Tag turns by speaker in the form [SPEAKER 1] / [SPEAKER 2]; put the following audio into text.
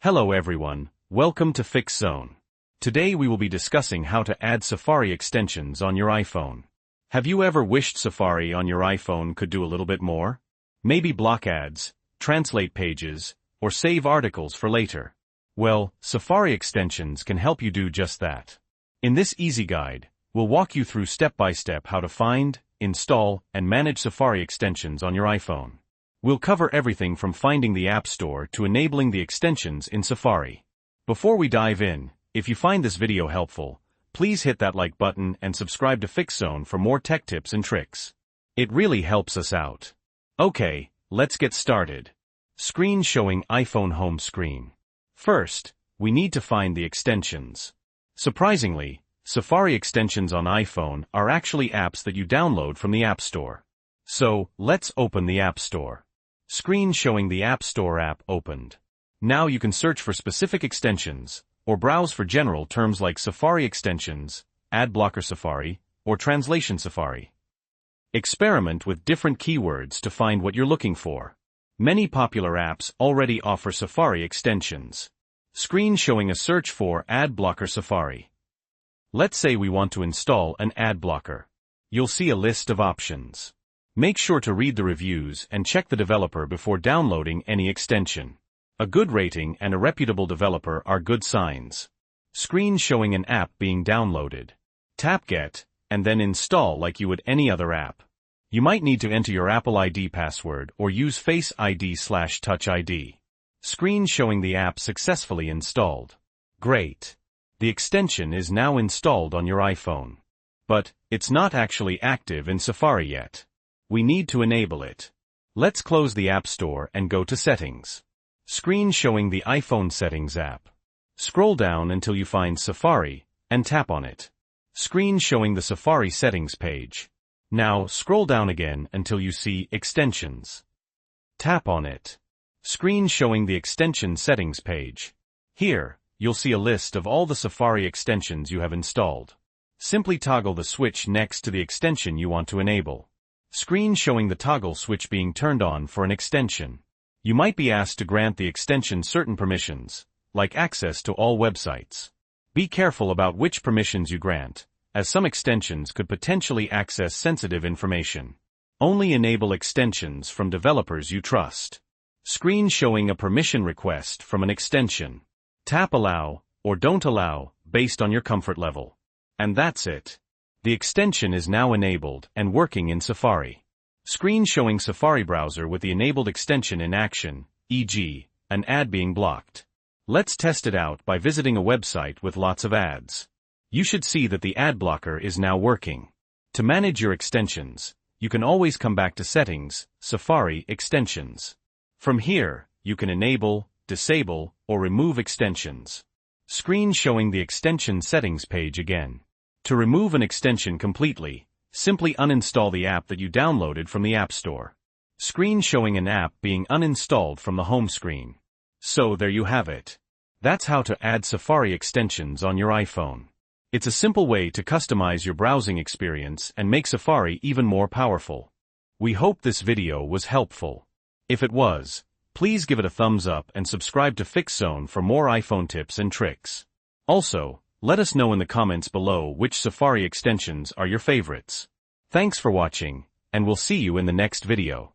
[SPEAKER 1] Hello everyone, welcome to Fix Zone. Today we will be discussing how to add Safari extensions on your iPhone. Have you ever wished Safari on your iPhone could do a little bit more? Maybe block ads, translate pages, or save articles for later. Well, Safari extensions can help you do just that. In this easy guide, we'll walk you through step-by-step how to find, install, and manage Safari extensions on your iPhone. We'll cover everything from finding the App Store to enabling the extensions in Safari. Before we dive in, if you find this video helpful, please hit that like button and subscribe to Fix Zone for more tech tips and tricks. It really helps us out. Okay, let's get started. Screen showing iPhone home screen. First, we need to find the extensions. Surprisingly, Safari extensions on iPhone are actually apps that you download from the App Store. So, let's open the App Store. Screen showing the App Store app opened. Now you can search for specific extensions, or browse for general terms like Safari extensions, Ad Blocker Safari, or Translation Safari. Experiment with different keywords to find what you're looking for. Many popular apps already offer Safari extensions. Screen showing a search for Ad Blocker Safari. Let's say we want to install an ad blocker. You'll see a list of options. Make sure to read the reviews and check the developer before downloading any extension. A good rating and a reputable developer are good signs. Screen showing an app being downloaded. Tap Get, and then install like you would any other app. You might need to enter your Apple ID password or use Face ID/Touch ID. Screen showing the app successfully installed. Great. The extension is now installed on your iPhone. But it's not actually active in Safari yet. We need to enable it. Let's close the App Store and go to Settings. Screen showing the iPhone Settings app. Scroll down until you find Safari, and tap on it. Screen showing the Safari Settings page. Now scroll down again until you see Extensions. Tap on it. Screen showing the Extension Settings page. Here, you'll see a list of all the Safari extensions you have installed. Simply toggle the switch next to the extension you want to enable. Screen showing the toggle switch being turned on for an extension. You might be asked to grant the extension certain permissions, like access to all websites. Be careful about which permissions you grant, as some extensions could potentially access sensitive information. Only enable extensions from developers you trust. Screen showing a permission request from an extension. Tap Allow, or Don't Allow, based on your comfort level. And that's it. The extension is now enabled and working in Safari. Screen showing Safari browser with the enabled extension in action, e.g., an ad being blocked. Let's test it out by visiting a website with lots of ads. You should see that the ad blocker is now working. To manage your extensions, you can always come back to Settings, Safari Extensions. From here, you can enable, disable, or remove extensions. Screen showing the extension settings page again. To remove an extension completely, simply uninstall the app that you downloaded from the App Store. Screen showing an app being uninstalled from the home screen. So there you have it. That's how to add Safari extensions on your iPhone. It's a simple way to customize your browsing experience and make Safari even more powerful. We hope this video was helpful. If it was, please give it a thumbs up and subscribe to Fix Zone for more iPhone tips and tricks. Also, let us know in the comments below which Safari extensions are your favorites. Thanks for watching, and we'll see you in the next video.